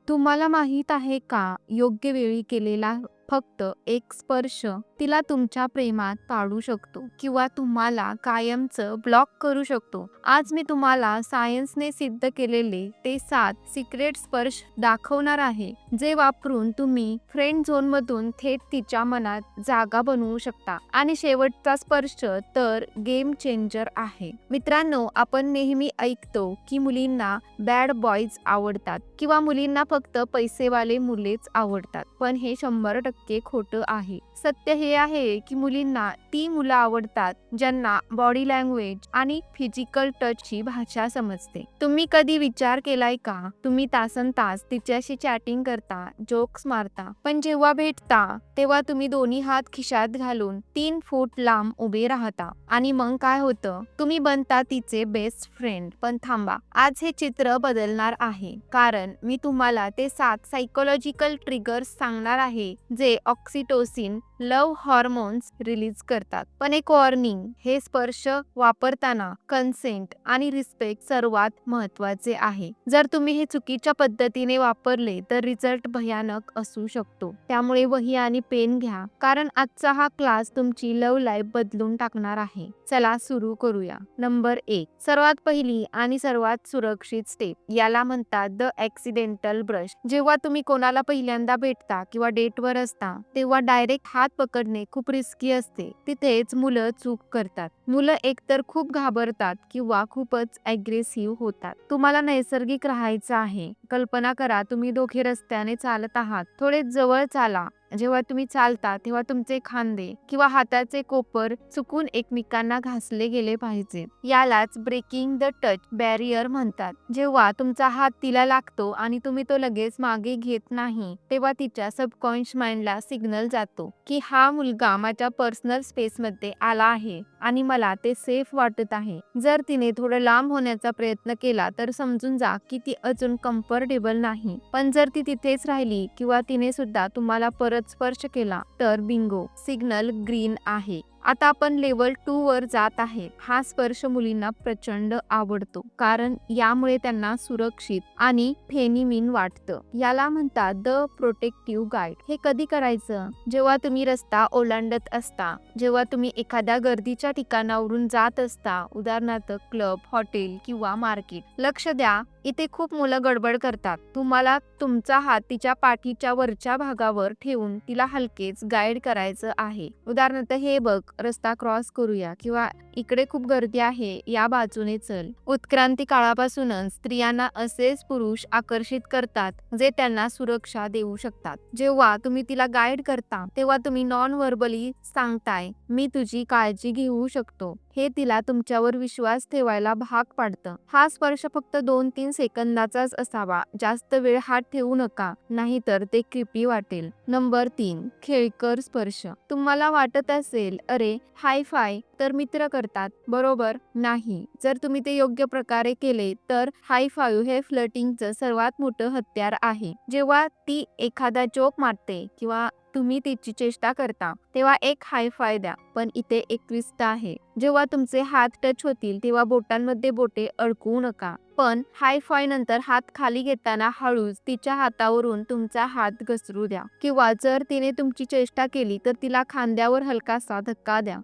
तुम्हाला माहीत आहे का, योग्य वेळी केलेला फक्त एक स्पर्श तिला तुमच्या प्रेमात पाडू शकतो किंवा तुम्हाला कायमचं ब्लॉक करू शकतो. आज मी तुम्हाला सायन्सने सिद्ध केलेले ते 7 सिक्रेट स्पर्श दाखवणार आहे, जे वापरून तुम्ही फ्रेंड झोनमधून थेट तिच्या मनात जागा बनवू शकता. आणि शेवटचा स्पर्श तर गेम चेंजर आहे. मित्रांनो, आपण नेहमी ऐकतो की मुलींना बॅड बॉयज आवडतात किंवा मुलींना फक्त पैसेवाले मुलेच आवडतात, पण हे 100% खोटं आहे. सत्य हे आहे की मुलींना ती मुलं आवडतात ज्यांना बॉडी लँग्वेज आणि फिजिकल टचची भाषा समजते. तुम्ही कधी विचार केलाय का, तुम्ही तासनतास तिच्याशी चॅटिंग करता, जोक्स मारता, पण जेव्हा भेटता तेव्हा तुम्ही दोन्ही हात खिशात घालून 3 फूट लांब उभे राहता आणि मग काय होतं? तुम्ही बनता तिचे बेस्ट फ्रेंड. पण थांबा, आज हे चित्र बदलणार आहे, कारण मी तुम्हाला ते 7 सायकोलॉजिकल ट्रिगर्स सांगणार आहे जे ऑक्सिटोसिन लव्ह हॉर्मोन्स रिलीज करतात. पण एक वॉर्निंग, हे स्पर्श वापरताना कन्सेंट आणि रिस्पेक्ट सर्वात महत्वाचे आहे. जर तुम्ही हे चुकीच्या पद्धतीने वापरले तर रिझल्ट भयानक असू शकतो. त्यामुळे वही आणि पेन घ्या, कारण आजचा हा क्लास तुमची लव्ह लाईफ बदलून टाकणार आहे. चला सुरू करूया. नंबर 1, सर्वात पहिली आणि सर्वात सुरक्षित स्टेप, याला म्हणतात द ऍक्सिडेंटल ब्रश. जेव्हा तुम्ही कोणाला पहिल्यांदा भेटता किंवा डेटवर असता तेव्हा डायरेक्ट हात पकडणे खूप रिस्की असते. तिथेच मुलं चूक करतात. मुलं एकतर खूप घाबरतात किंवा खूपच अग्रेसिव्ह होतात. तुम्हाला नैसर्गिक राहायचं आहे. कल्पना करा, तुम्ही दोघे रस्त्याने चालत आहात. थोडे जवळ चाला. जेव्हा तुम्ही चालता तेव्हा तुमचे खांदे किंवा हाताचे कोपर चुकून एकमेकांना घासले गेले पाहिजे. यालाच ब्रेकिंग द टच बॅरियर म्हणतात. जेव्हा तुमचा हात तिला लागतो आणि तुम्ही तो लगेच मागे घेत नाही, तेव्हा तिच्या सबकॉन्शियस माइंडला सिग्नल जातो की हा मुलगा माझ्या पर्सनल स्पेसमध्ये आला आहे आणि मला ते सेफ वाटत आहे. जर तिने थोडं लांब होण्याचा प्रयत्न केला तर समजून जा की ती अजून कम्फर्टेबल नाही. पण जर ती तिथेच राहिली किंवा तिने सुद्धा तुम्हाला परत स्पर्श केला तर बिंगो, सिग्नल ग्रीन आहे. आता आपण लेवल 2 वर जात आहे. हा स्पर्श मुलींना प्रचंड आवडतो, कारण यामुळे त्यांना सुरक्षित आणि फेमिनिन वाटतं. याला म्हणतात द प्रोटेक्टिव्ह गाईड. हे कधी करायचं? जेव्हा तुम्ही रस्ता ओलांडत असता, जेव्हा तुम्ही एखाद्या गर्दीच्या ठिकाणावरून जात असता, उदाहरणार्थ क्लब, हॉटेल किंवा मार्केट. लक्ष द्या, इथे खूप मुलं गडबड करतात. तुम्हाला तुमचा हात तिच्या पाठीच्या वरच्या भागावर ठेवून तिला हलकेच गाईड करायचं आहे. उदाहरणार्थ, हे बघ, रस्ता क्रॉस करूया, किंवा इकडे खूप गर्दी आहे, या बाजूने चल. उत्क्रांती काळापासूनच स्त्रियांना असेच पुरुष आकर्षित करतात जे त्यांना सुरक्षा देऊ शकतात. जेव्हा तुम्ही तिला गाईड करता तेव्हा तुम्ही नॉन व्हर्बली सांगताय, मी तुझी काळजी घेऊ शकतो. हे तिला तुमच्यावर विश्वास ठेवायला भाग पाडतं. हा स्पर्श फक्त 2-3 सेकंदाचाच असावा. जास्त वेळ हात ठेवू नका, नाहीतर ते क्रिपी वाटेल. नंबर 3, खेळकर स्पर्श. तुम्हाला वाटत असेल, अरे हाय फाय तर मित्र करतात, बरोबर? नाही. जर तुम्ही ते योग्य प्रकारे केले तर हाय फाईव्ह हे फ्लर्टिंगचं सर्वात मोठं हत्यार आहे. जेव्हा ती एखादा जोक मारते किंवा तुम्ही तिची चेष्टा करता तेव्हा एक हाय फाय द्या. पण इथे एक ट्विस्ट आहे. जेव्हा तुमचे हात टच होतील तेव्हा बोटांमध्ये बोटे अडकवू नका. पण हाय फाय नंतर हात खाली घेताना हळूच तिच्या हातावरून तुमचा हात घसरू द्या. किंवा जर तिने तुमची चेष्टा केली तर तिला खांद्यावर हलकासा धक्का द्या.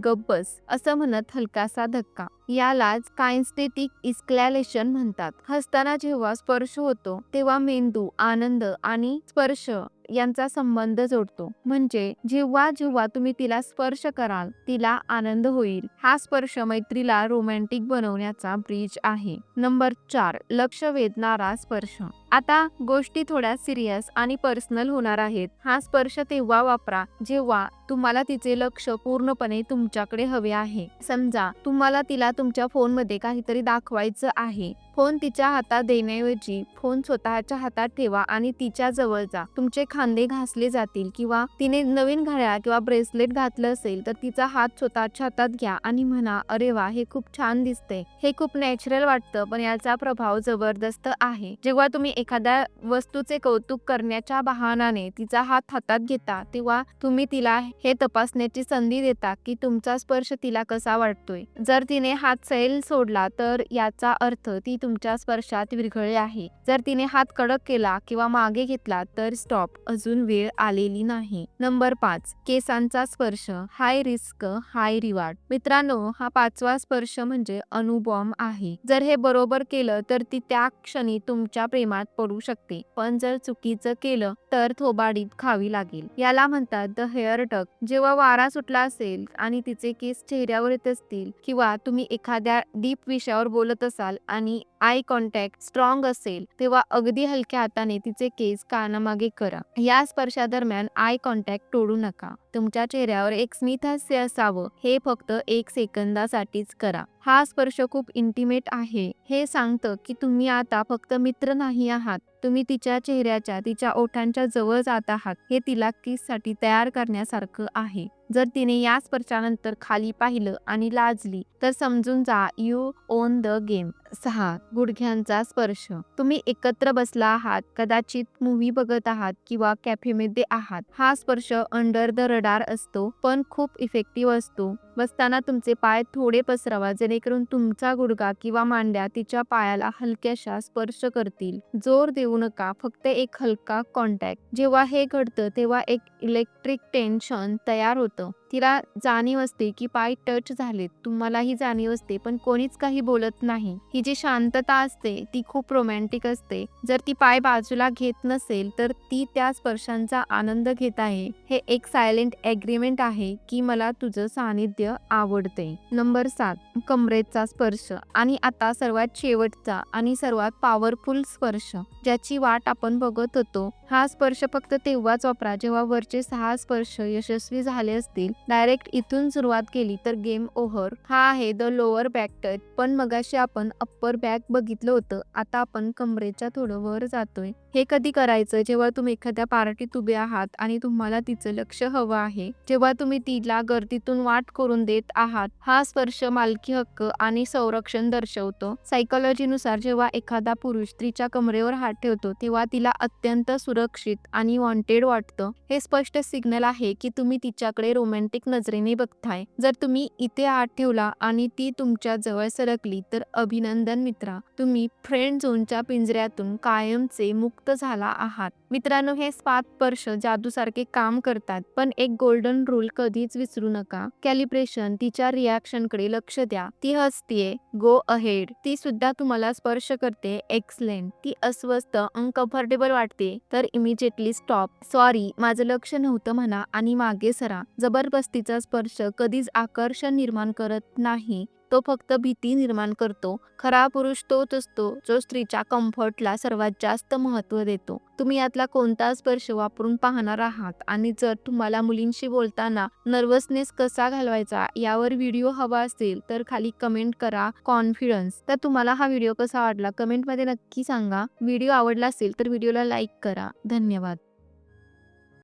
गप्प बस असं म्हणत हलकासा धक्का. यालाच काइनेस्थेटिक इस्क्लॅलेशन म्हणतात. हसताना जेव्हा स्पर्श होतो तेव्हा मेंदू आनंद आणि स्पर्श यांचा संबंध जोडतो. म्हणजे जेव्हा जेव्हा तुम्ही तिला स्पर्श कराल तिला आनंद होईल. हा स्पर्श मैत्रीला रोमॅन्टिक बनवण्याचा ब्रिज आहे. नंबर 4, लक्ष वेधणारा स्पर्श. आता गोष्टी थोड्या सिरियस आणि पर्सनल होणार आहेत. हा स्पर्श तेव्हा वापरा जेव्हा तुम्हाला तिचे लक्ष पूर्णपणे तुमच्याकडे हवे आहे. समजा तुम्हाला तिला तुमच्या फोनमध्ये काहीतरी दाखवायचं आहे. फोन तिच्या हातात देण्याऐवजी फोन स्वतःच्या हातात ठेवा आणि तिच्या जवळ जा. तुमचे खांदे घासले जातील किंवा तिने नवीन घड्याळ किंवा ब्रेसलेट घातलं असेल तर तिचा हात स्वतःच्या हातात घ्या आणि म्हणा, अरे वा, हे खूप छान दिसते. हे खूप नॅचरल वाटतं, पण याचा प्रभाव जबरदस्त आहे. जेव्हा तुम्ही एखाद्या वस्तूचे कौतुक करण्याच्या बहाण्याने तिचा हात हातात घेता, तेव्हा तुम्ही तिला हे तपासण्याची संधी देता की तुमचा स्पर्श तिला कसा वाटतोय. जर तिने हात सैल सोडला तर याचा अर्थ ती तुमच्या स्पर्शात विरघळली आहे. जर तिने हात कडक केला किंवा मागे घेतला तर स्टॉप, अजून वेळ आलेली नाही. नंबर 5, केसांचा स्पर्श. हाय रिस्क हाय रिवॉर्ड. मित्रांनो, हा 5वा स्पर्श म्हणजे अणुबॉम्ब आहे. जर हे बरोबर केलं तर ती त्या क्षणी तुमच्या प्रेमात पडू शकते, पण जर चुकीचं केलं तर थोबाडीत खावी लागेल. याला म्हणतात द हेअर टक. जेव्हा वारा सुटला असेल आणि तिचे केस चेहऱ्यावर येत असतील किंवा तुम्ही एखाद्या डीप विषयावर बोलत असाल आणि आय कॉन्टॅक्ट स्ट्रॉंग असेल, तेव्हा अगदी हलक्या हाताने तिचे केस कानामागे करा. या स्पर्शादरम्यान आय कॉन्टॅक्ट तोडू नका. तुमच्या चेहऱ्यावर एक स्मित हास्य असावं. हे फक्त 1 सेकंदासाठीच करा. हा स्पर्श खूप इंटिमेट आहे. हे सांगतं की तुम्ही आता फक्त मित्र नाही आहात, तुम्ही तिच्या चेहऱ्याच्या, तिच्या ओठांच्या जवळ जात आहात. हे तिला किससाठी तयार करण्यासारखं आहे. जर तिने या स्पर्शानंतर खाली पाहिलं आणि लाजली तर समजून जा यू ओन द गेम. 6, गुडघ्यांचा स्पर्श. तुम्ही एकत्र बसला आहात, कदाचित मूव्ही बघत आहात किंवा कॅफेमध्ये आहात. हा स्पर्श अंडर द रडार असतो, पण खूप इफेक्टिव्ह असतो. बसताना तुमचे पाय थोडे पसरवा, जेणेकरून तुमचा गुडघा किंवा मांड्या तिच्या पायाला हलक्याशा स्पर्श करतील. जोर देऊ नका, फक्त एक हलका कॉन्टॅक्ट. जेव्हा हे घडतं तेव्हा एक इलेक्ट्रिक टेन्शन तयार होतं. तिला जाणीव असते की पाय टच झालेत, तुम्हालाही जाणीव असते, पण कोणीच काही बोलत नाही. ही जी शांतता असते ती खूप रोमॅन्टिक असते. जर ती पाय बाजूला घेत नसेल तर ती त्या स्पर्शांचा आनंद घेत आहे. हे एक सायलेंट एग्रीमेंट आहे की मला तुझं सानिध्य आवडते. नंबर 7, कमरेचा स्पर्श. आणि आता सर्वात शेवटचा आणि सर्वात पॉवरफुल स्पर्श, ज्याची वाट आपण बघत होतो. हा स्पर्श फक्त तेव्हाच वापरा जेव्हा वरचे 6 स्पर्श यशस्वी झाले असतील. डायरेक्ट इथून सुरुवात केली तर गेम ओव्हर. हा आहे द लोअर बॅक टच. पण मगाशी आपण अप्पर बॅक बघितलं होतं, आता आपण कमरेच्या थोडं वर जातोय. हे कधी करायचं? जेव्हा तुम्ही एखाद्या पार्टीत उभे आहात आणि तुम्हाला तिचं लक्ष हवं आहे, जेव्हा तुम्ही तिला गर्दीतून वाट करून देत आहात. हा स्पर्श मालकी हक्क आणि संरक्षण दर्शवतो. सायकोलॉजीनुसार जेव्हा एखादा पुरुष स्त्रीच्या कमरेवर हात ठेवतो तेव्हा तिला अत्यंत सुरक्षित आणि वॉन्टेड वाटतं. हे स्पष्ट सिग्नल आहे की तुम्ही तिच्याकडे रोमॅन्टिक नजरेने बघताय. जर तुम्ही इथे हात ठेवला आणि ती तुमच्या जवळ सरकली तर अभिनंदन मित्रा, तुम्ही फ्रेंड झोनच्या पिंजऱ्यातून कायमचे मुक्त झाला आहात. मित्रांनो, हे 5 स्पर्श जादूसारखे काम करतात, पण एक गोल्डन रूल कधीच विसरू नका. कॅलिब्रेशन. तिच्या रिॲक्शनकडे लक्ष द्या. ती हसतीये, गो अहेड. ती सुद्धा तुम्हाला स्पर्श करते, एक्सलेंट. ती अस्वस्थ, अनकम्फर्टेबल वाटते तर इमिजिएटली स्टॉप, सॉरी माझं लक्ष नव्हतं म्हणा आणि मागे सरा. जबरदस्तीचा स्पर्श कधीच आकर्षण निर्माण करत नाही, तो फक्त भीती निर्माण करतो. खरा पुरुष तोच असतो जो स्त्रीच्या कम्फर्टला सर्वात जास्त महत्त्व देतो. तुम्ही यातला कोणता स्पर्श वापरून पाहणार आहात? आणि जर तुम्हाला मुलींशी बोलताना नर्वसनेस कसा घालवायचा यावर व्हिडिओ हवा असेल तर खाली कमेंट करा कॉन्फिडन्स. तर तुम्हाला हा व्हिडिओ कसा वाटला कमेंटमध्ये नक्की सांगा. व्हिडिओ आवडला असेल तर व्हिडिओला लाईक करा. धन्यवाद.